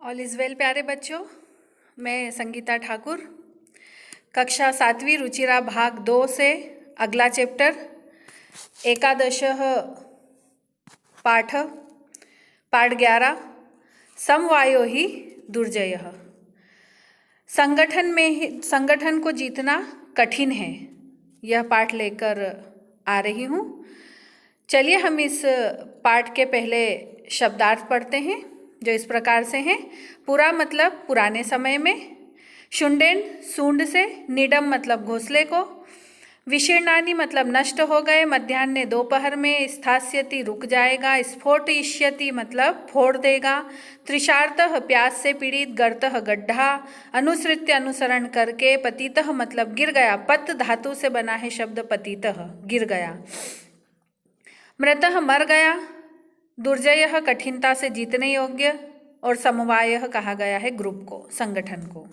All is well प्यारे बच्चों। मैं संगीता ठाकुर, कक्षा 7वीं रुचिरा भाग 2 से अगला चैप्टर एकादशः पाठ 11 समवायो ही दुर्जयः। संगठन को जीतना कठिन है, यह पाठ लेकर आ रही हूँ। चलिए हम इस पाठ के पहले शब्दार्थ पढ़ते हैं जो इस प्रकार से हैं। पुरा मतलब पुराने समय में, शुंडेन सूंड से, निडम मतलब घोंसले को, विशीर्णानि मतलब नष्ट हो गए, मध्याह्ने दोपहर में, स्थास्यति रुक जाएगा, स्फोटयिष्यति मतलब फोड़ देगा, तृषार्तः प्यास से पीड़ित, गर्तः गड्ढा, अनुसृत्य अनुसरण करके, पतितः मतलब गिर गया, पत धातु से बना है शब्द पतितः गिर गया, मृतः मर गया, दुर्जयः कठिनता से जीतने योग्य, और समवायः कहा गया है ग्रुप को, संगठन को।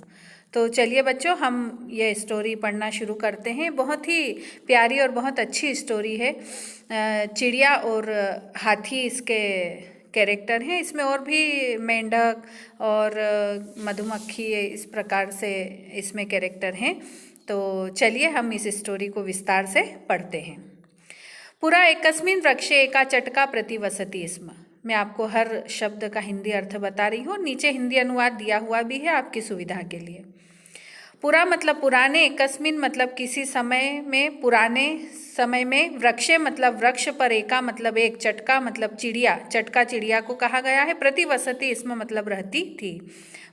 तो चलिए बच्चों हम ये स्टोरी पढ़ना शुरू करते हैं। बहुत ही प्यारी और बहुत अच्छी स्टोरी है। चिड़िया और हाथी इसके कैरेक्टर हैं। इसमें और भी मेंढक और मधुमक्खी इस प्रकार से इसमें कैरेक्टर हैं। तो चलिए हम इस स्टोरी को विस्तार से पढ़ते हैं। पुरा एकस्मिन् वृक्षे एका चटका प्रतिवसति स्म। मैं आपको हर शब्द का हिंदी अर्थ बता रही हूँ, नीचे हिंदी अनुवाद दिया हुआ भी है आपकी सुविधा के लिए। पुरा मतलब पुराने, एकस्मिन् मतलब किसी समय में, पुराने समय में, वृक्षे मतलब वृक्ष पर, एका मतलब एक, चटका मतलब चिड़िया, चटका चिड़िया को कहा गया है, प्रतिवसति इसमें मतलब रहती थी।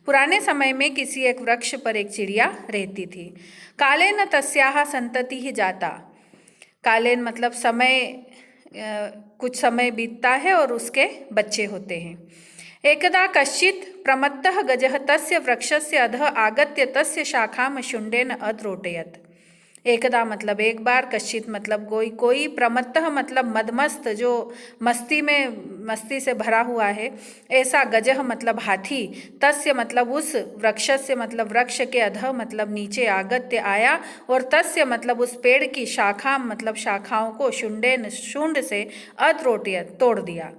पुराने समय में किसी एक वृक्ष पर एक चिड़िया रहती थी। कालेन तस्याः संततिः जाता। कालेन मतलब समय, कुछ समय बीतता है और उसके बच्चे होते हैं। एकदा कश्चित् प्रमत्तः गजः तस्य वृक्षस्य अधः आगत्य तस्य शाखां शुण्डेन अद्रोटयत्। एकदा मतलब एक बार, कश्चित मतलब कोई, प्रमत्तः मतलब मदमस्त, जो मस्ती से भरा हुआ है, ऐसा, गजह मतलब हाथी, तस्य मतलब उस, वृक्षस्य मतलब वृक्ष के, अधः मतलब नीचे, आगत्य आया, और तस्य मतलब उस पेड़ की, शाखा मतलब शाखाओं को, शुंडेन शुंड से, अद्रोटयत् तोड़ दिया।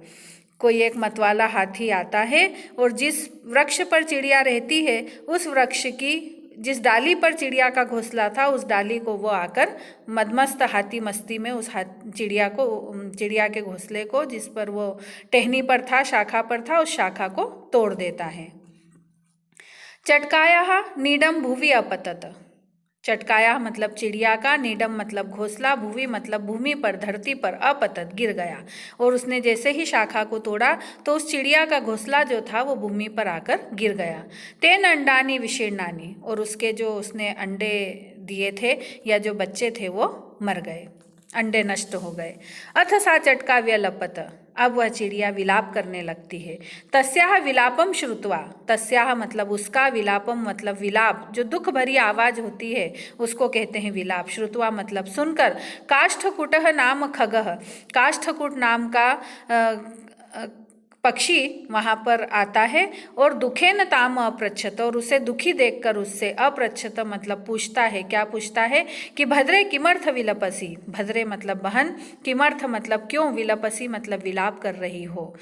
कोई एक मतवाला हाथी आता है और जिस वृक्ष पर चिड़िया रहती है उस वृक्ष की, जिस डाली पर चिड़िया का घोंसला था उस डाली को वो आकर मदमस्त हाथी मस्ती में उस चिड़िया के घोंसले को, जिस पर वो टहनी पर था, शाखा पर था, उस शाखा को तोड़ देता है। चटकाया नीडम भुवि अपतत। चटकाया मतलब चिड़िया का, नीडम मतलब घोंसला, भुवि मतलब भूमि पर, धरती पर, अपतत गिर गया। और उसने जैसे ही शाखा को तोड़ा तो उस चिड़िया का घोंसला जो था वो भूमि पर आकर गिर गया। तेन अंडानी विशीर्णानी, और उसके जो उसने अंडे दिए थे या जो बच्चे थे वो मर गए, अंडे नष्ट हो गए। अथ सा चटका व्यलपत, अब वह चिड़िया विलाप करने लगती है। तस्याह विलापम श्रुत्वा, तस्याह मतलब उसका, विलापम मतलब विलाप, जो दुख भरी आवाज होती है उसको कहते हैं विलाप। श्रुत्वा मतलब सुनकर। काष्ठकुटः नाम खगः, काष्ठकुट नाम का पक्षी वहाँ पर आता है, और दुखेन ताम अपृच्छत, और उसे दुखी देखकर उससे, अपृच्छत मतलब पूछता है। क्या पूछता है कि भद्रे किमर्थ विलपसी, भद्रे मतलब बहन, किमर्थ मतलब क्यों, विलपसी मतलब विलाप कर रही हो।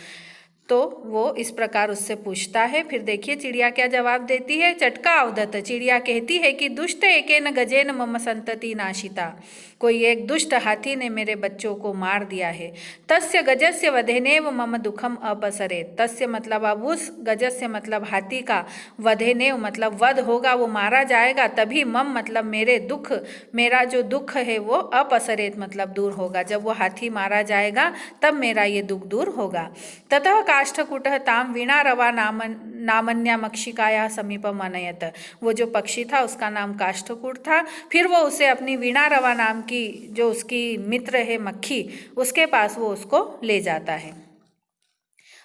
तो वो इस प्रकार उससे पूछता है। फिर देखिए चिड़िया क्या जवाब देती है। चटका अवदत, चिड़िया कहती है कि दुष्ट एकेन गजेन मम संतति नाशिता, कोई एक दुष्ट हाथी ने मेरे बच्चों को मार दिया है। तस्य गजस्य वधेनेव मम दुखम अपसरेत, तस्य मतलब अब उस, गजस्य मतलब हाथी का, वधेनेव मतलब वध होगा, वो मारा जाएगा, तभी मम मतलब मेरे दुख, मेरा जो दुख है वो अपसरेत मतलब दूर होगा, जब वो हाथी मारा जाएगा तब मेरा ये दुख दूर होगा। ततः काष्ठकुटः ताम वीणारवा नामन्या मक्षिकाया समीपम अनयत, वो जो पक्षी था उसका नाम काष्ठकुट था। फिर वो उसे अपनी वीणारवा नाम की, जो उसकी मित्र है मक्खी, उसके पास वो उसको ले जाता है।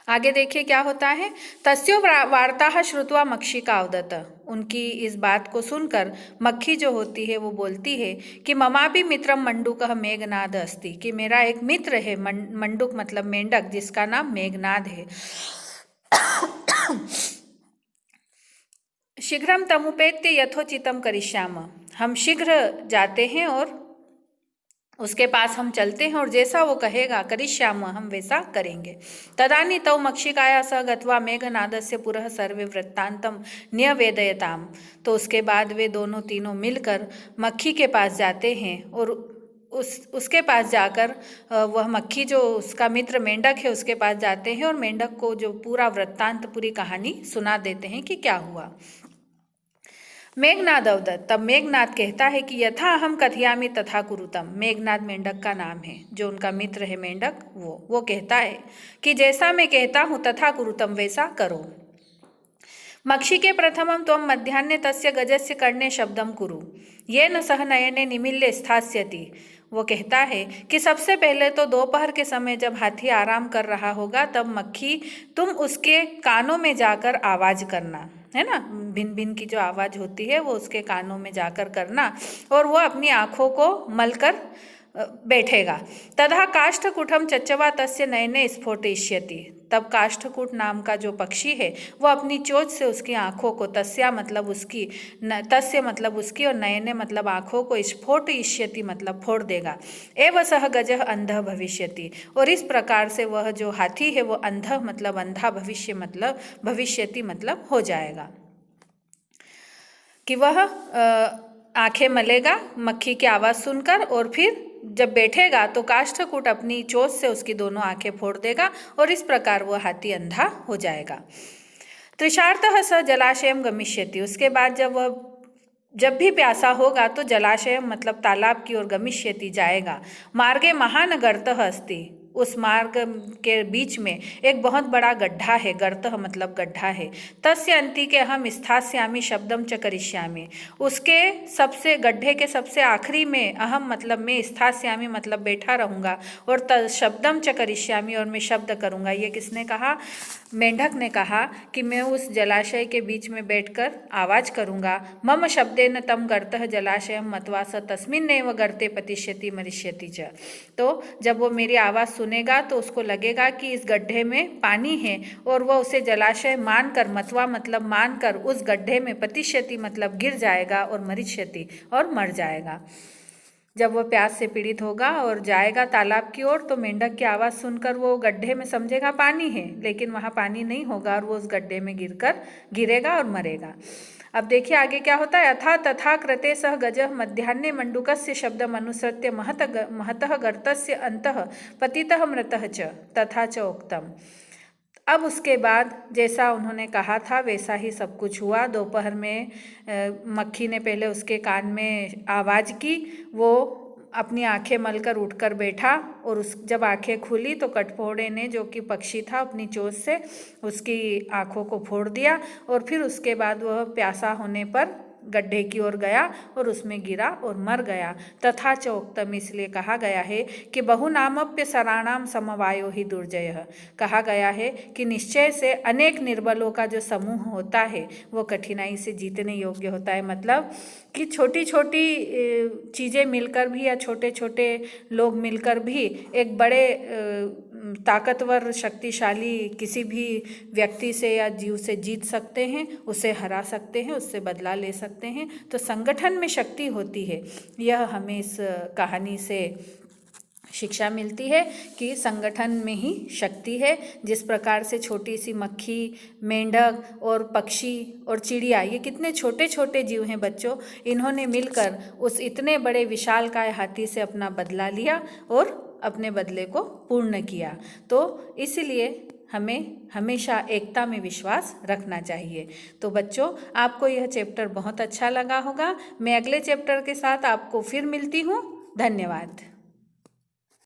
आगे देखिए क्या होता है। तस्यो वार्ता श्रुत्वा मक्षिका अवदत, उनकी इस बात को सुनकर मक्खी जो होती है वो बोलती है कि ममापि मित्रम मंडूकः मेघनाद अस्ति, कि मेरा एक मित्र है, मंडूक मतलब मेंढक, जिसका नाम मेघनाद है। शीघ्रम तमुपेत्य यथोचितम करिष्याम, हम शीघ्र जाते हैं और उसके पास हम चलते हैं और जैसा वो कहेगा करिष्याम हम वैसा करेंगे। तदानी तौ मक्षिकाया सह गत्वा मेघनादस्य पुरः सर्वे वृत्तांतम न्यवेदयताम। तो उसके बाद वे दोनों तीनों मिलकर मक्खी के पास जाते हैं और उसके पास जाकर वह मक्खी जो उसका मित्र मेंढक है उसके पास जाते हैं और मेंढक को जो पूरा वृत्तांत पूरी कहानी सुना देते हैं कि क्या हुआ। मेघनाद अवदत्त, तब मेघनाद कहता है कि यथा हम कथयामि तथा कुरुतम। मेघनाद मेंढक का नाम है, जो उनका मित्र है मेंढक, वो कहता है कि जैसा मैं कहता हूँ तथा कुरुतम वैसा करो। मक्षी के प्रथमम त्वं मध्याह्ने तस्य गजस्य कर्णे शब्दम कुरु येन सह नयने निमिल्य स्थास्यति। वो कहता है कि सबसे पहले तो दोपहर के समय जब हाथी आराम कर रहा होगा तब मक्खी तुम उसके कानों में जाकर आवाज करना, है ना, भिन भिन की जो आवाज़ होती है वो उसके कानों में जाकर करना और वो अपनी आँखों को मलकर बैठेगा। तथा काष्ठकूटम चच्चवा तस्य नयने स्फोटयिष्यति। तब काष्ठकूट नाम का जो पक्षी है वो अपनी चोंच से उसकी आँखों को, तस्य मतलब उसकी और नयने मतलब आँखों को, स्फोटयिष्यति मतलब फोड़ देगा। एव सह गजः अंधः भविष्यति। और इस प्रकार से वह जो हाथी है वो अंधः मतलब अंधा, भविष्य मतलब भविष्यति मतलब हो जाएगा, कि वह आंखें मलेगा मक्खी की आवाज़ सुनकर और फिर जब बैठेगा तो काष्ठकूट अपनी चोंच से उसकी दोनों आंखें फोड़ देगा और इस प्रकार वह हाथी अंधा हो जाएगा। तृषार्तः स जलाशयम गमिष्यति। उसके बाद जब भी प्यासा होगा तो जलाशय मतलब तालाब की ओर गमिष्यति जाएगा। मार्गे महान गर्तः अस्ति। उस मार्ग के बीच में एक बहुत बड़ा गड्ढा है, गर्तः मतलब गड्ढा है। तस्य अन्तिके अहम स्थास्यामि शब्दम च करिष्यामि। उसके सबसे गड्ढे के सबसे आखिरी में अहम मतलब मैं, स्थास्यामि मतलब बैठा रहूँगा और शब्दम च करिष्यामि और मैं शब्द करूँगा। ये किसने कहा? मेंढक ने कहा कि मैं उस जलाशय के बीच में बैठकर आवाज़ करूँगा। मम शब्देन तम गर्तः जलाशयम मत्वा स तस्मिन्नेव गर्ते पतिष्यति मरिष्यति च। तो जब वो मेरी आवाज़ सुनेगा तो उसको लगेगा कि इस गड्ढे में पानी है और वह उसे जलाशय मानकर, मतवा मतलब मानकर, उस गड्ढे में, पतिष्यति मतलब गिर जाएगा और मरिष्यति और मर जाएगा। जब वह प्यास से पीड़ित होगा और जाएगा तालाब की ओर तो मेंढक की आवाज़ सुनकर वो गड्ढे में समझेगा पानी है, लेकिन वहाँ पानी नहीं होगा और वो उस गड्ढे में गिरेगा और मरेगा। अब देखिए आगे क्या होता है। अथा तथा कृते सह गजः मध्याह्ने मंडूकस्य शब्दम अनुसृत्य महतः गर्तस्य अंतः पतितः मृतः च तथा च उक्तम। अब उसके बाद जैसा उन्होंने कहा था वैसा ही सब कुछ हुआ। दोपहर में मक्खी ने पहले उसके कान में आवाज़ की, वो अपनी आंखें मलकर उठकर बैठा और जब आंखें खुली तो कटफोड़े ने, जो कि पक्षी था, अपनी चोंच से उसकी आंखों को फोड़ दिया और फिर उसके बाद वह प्यासा होने पर गड्ढे की ओर गया और उसमें गिरा और मर गया। तथा चोक्तम इसलिए कहा गया है कि बहुनामप्य सराणाम समवायो ही दुर्जय। कहा गया है कि निश्चय से अनेक निर्बलों का जो समूह होता है वो कठिनाई से जीतने योग्य होता है। मतलब कि छोटी छोटी चीज़ें मिलकर भी या छोटे छोटे लोग मिलकर भी एक बड़े ताकतवर शक्तिशाली किसी भी व्यक्ति से या जीव से जीत सकते हैं, उसे हरा सकते हैं, उससे बदला ले सकते हैं। तो संगठन में शक्ति होती है। यह हमें इस कहानी से शिक्षा मिलती है कि संगठन में ही शक्ति है। जिस प्रकार से छोटी सी मक्खी, मेंढक और पक्षी और चिड़िया, ये कितने छोटे छोटे जीव हैं बच्चों, इन्होंने मिलकर उस इतने बड़े विशालकाय हाथी से अपना बदला लिया और अपने बदले को पूर्ण किया। तो इसलिए हमें हमेशा एकता में विश्वास रखना चाहिए। तो बच्चों, आपको यह चैप्टर बहुत अच्छा लगा होगा। मैं अगले चैप्टर के साथ आपको फिर मिलती हूँ। धन्यवाद।